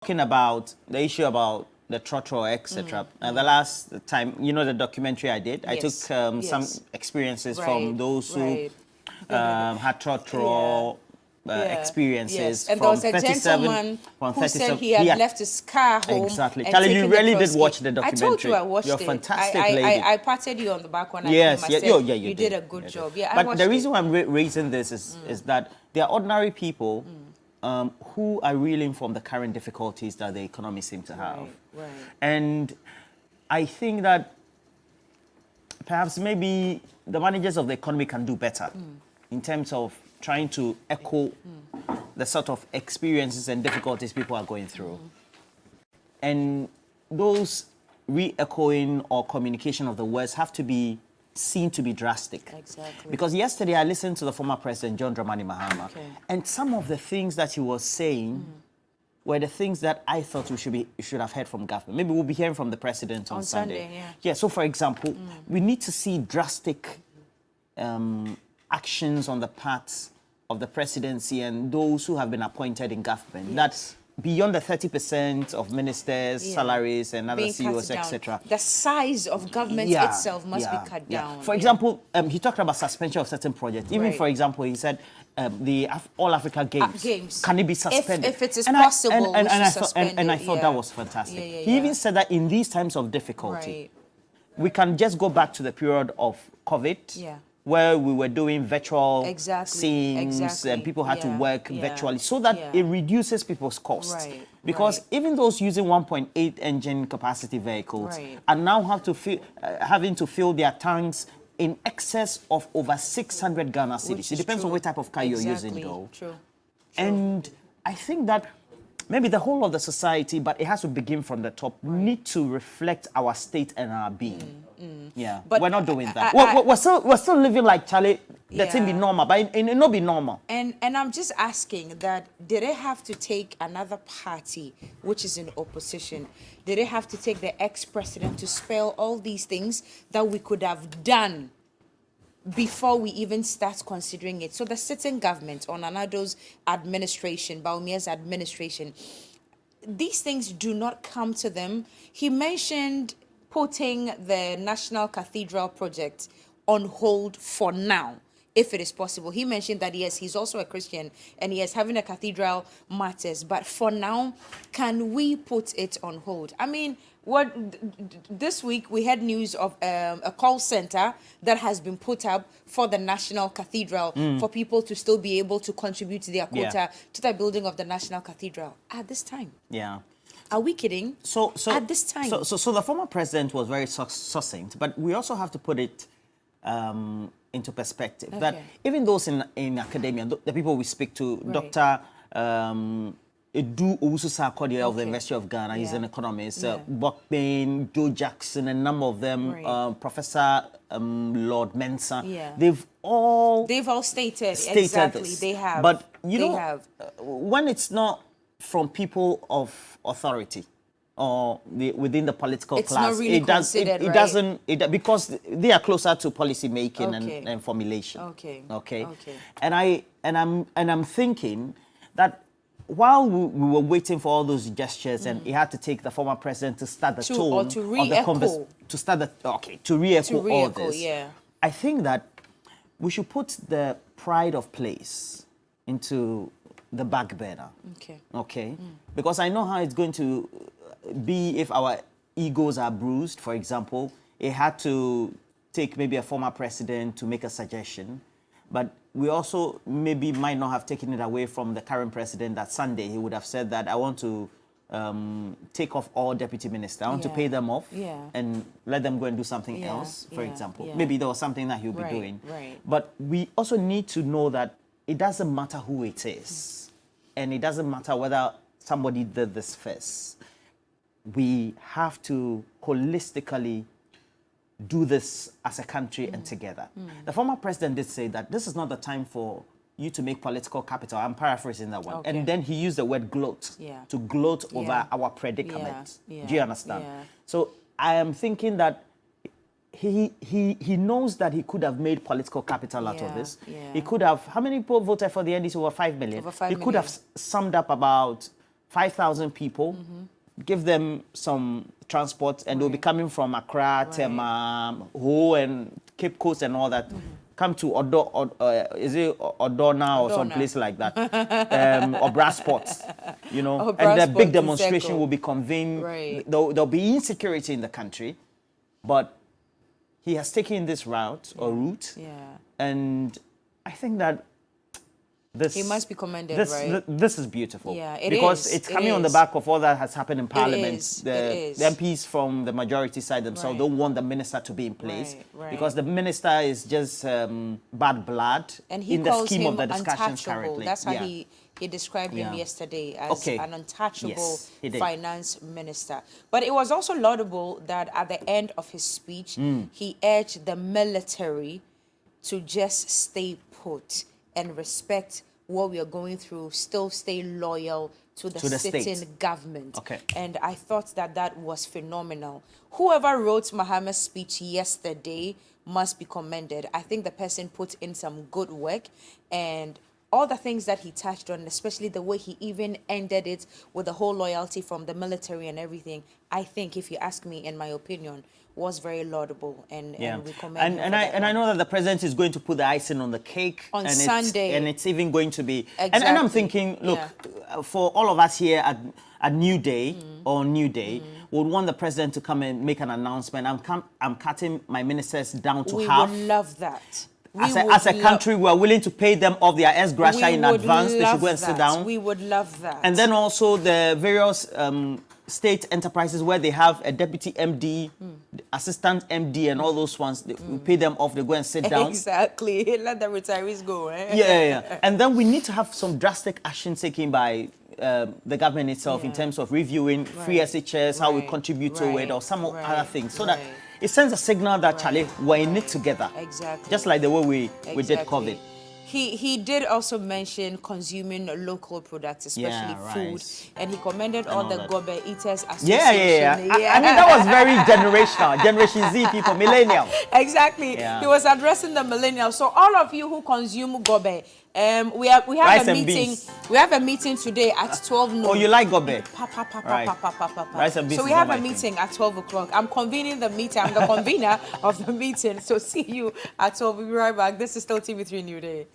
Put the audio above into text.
talking about the issue about the trotro, etc. And the last time, you know, the documentary I did, I took some experiences from those who had trotro experiences. And there was a gentleman who said he had left his car home. Exactly. Charlie, you really did watch the documentary. I told you I watched You're it. You're a fantastic lady. I patted you on the back when I yes, came. I said, you did a good job. Yeah, but the reason why I'm raising this is that there are ordinary people who are reeling from the current difficulties that the economy seems to have. Right. And I think that perhaps maybe the managers of the economy can do better in terms of trying to echo the sort of experiences and difficulties people are going through. And those re-echoing or communication of the words have to be seen to be drastic. Exactly. Because yesterday I listened to the former president, John Dramani Mahama, and some of the things that he was saying were the things that I thought we should have heard from government. Maybe we'll be hearing from the president on Sunday. Yeah, so for example, we need to see drastic actions on the part of the presidency and those who have been appointed in government. That's beyond the 30% of ministers' salaries and other CEOs, etc. The size of government itself must be cut down. For example, he talked about suspension of certain projects. Even, for example, he said the All Africa Games, can it be suspended? If it is possible, and I thought that was fantastic. He even said that in these times of difficulty, we can just go back to the period of COVID, where we were doing virtual scenes and people had to work virtually so that it reduces people's costs. Because even those using 1.8 engine capacity vehicles are now having to fill their tanks in excess of over 600 Ghana cedis. It depends on what type of car you're using, though. And I think that maybe the whole of the society, but it has to begin from the top, need to reflect our state and our being. Yeah, but we're not doing that. We're still living like Charlie. The thing be normal, but it not be normal. And I'm just asking that: did they have to take another party which is in opposition? Did they have to take the ex-president to spell all these things that we could have done before we even start considering it? So the sitting government on Anado's administration, Baumia's administration, these things do not come to them. He mentioned putting the National Cathedral project on hold for now, if it is possible. He mentioned that, yes, he's also a Christian, and yes, having a cathedral matters. But for now, can we put it on hold? I mean, this week we had news of a call center that has been put up for the National Cathedral for people to still be able to contribute their quota to the building of the National Cathedral at this time. Are we kidding? So at this time. So the former president was very succinct, but we also have to put it into perspective that even those in academia, the people we speak to, Dr. Edu Owusu-Sarkodie of the University of Ghana, he's an economist, Bokbane, Joe Jackson, a number of them, Professor Lord Mensah, they've all stated exactly this. They have. But you know, when it's not from people of authority or within the political class, not really it doesn't because they are closer to policy making and formulation. And I'm thinking that while we were waiting for all those gestures and he had to take the former president to start the tone of the conversation, to re-echo all this, I think that we should put the pride of place into the back burner. Because I know how it's going to be if our egos are bruised. For example, it had to take maybe a former president to make a suggestion, but we also maybe might not have taken it away from the current president that Sunday he would have said that I want to take off all deputy ministers. I want to pay them off and let them go and do something else, for example. Maybe there was something that he'll be doing. But we also need to know that it doesn't matter who it is. And it doesn't matter whether somebody did this first. We have to holistically do this as a country and together. The former president did say that this is not the time for you to make political capital. I'm paraphrasing that one. And then he used the word gloat, to gloat over our predicament. Do you understand? So I am thinking that he knows that he could have made political capital out of this. He could have, how many people voted for the NDC? Over 5 million. Over 5 he could have summed up about 5,000 people, give them some transport, and they'll be coming from Accra, Tema, Ho, and Cape Coast and all that. Come to is it Odona or some place like that, or Brassport, you know, and the big demonstration will be convened. There'll be insecurity in the country, but he has taken this route, and I think that he must be commended, this is beautiful. Yeah, because it's coming on the back of all that has happened in Parliament. The MPs from the majority side themselves don't want the minister to be in place because the minister is just bad blood and he in the scheme of the discussions currently. That's how he described him yesterday as an untouchable finance minister. But it was also laudable that at the end of his speech, he urged the military to just stay put and respect what we are going through, still stay loyal to the sitting government. And I thought that that was phenomenal. Whoever wrote Mahama's speech yesterday must be commended. I think the person put in some good work, and all the things that he touched on, especially the way he even ended it with the whole loyalty from the military and everything, I think, if you ask me, in my opinion, was very laudable, and we commend him. And I know that the president is going to put the icing on the cake on Sunday, and it's even going to be. And I'm thinking, look, for all of us here at New Day would want the president to come and make an announcement. I'm cutting my ministers down to half. We would love that. As a country, we are willing to pay them off their ex-gratia in advance. They should go and sit down. We would love that. And then also the various state enterprises where they have a deputy MD, assistant MD, and all those ones, we pay them off, they go and sit down. Exactly. Let the retirees go. And then we need to have some drastic action taken by the government itself in terms of reviewing free SHS, how we contribute to it, or some other things, so that it sends a signal that, Charlie, we're in it together. Just like the way we did COVID. He did also mention consuming local products, especially food, and he commended all the Gobe Eaters Association. I mean, that was very generational. Generation Z people, millennial. Exactly. He was addressing the millennials. So all of you who consume Gobe, we have a meeting. We have a meeting today at 12 noon. Oh, you like Gobe? Rice and beans. So we have a meeting at 12 o'clock. I'm convening the meeting. I'm the convener of the meeting. So see you at 12. We'll be right back. This is still TV3 New Day.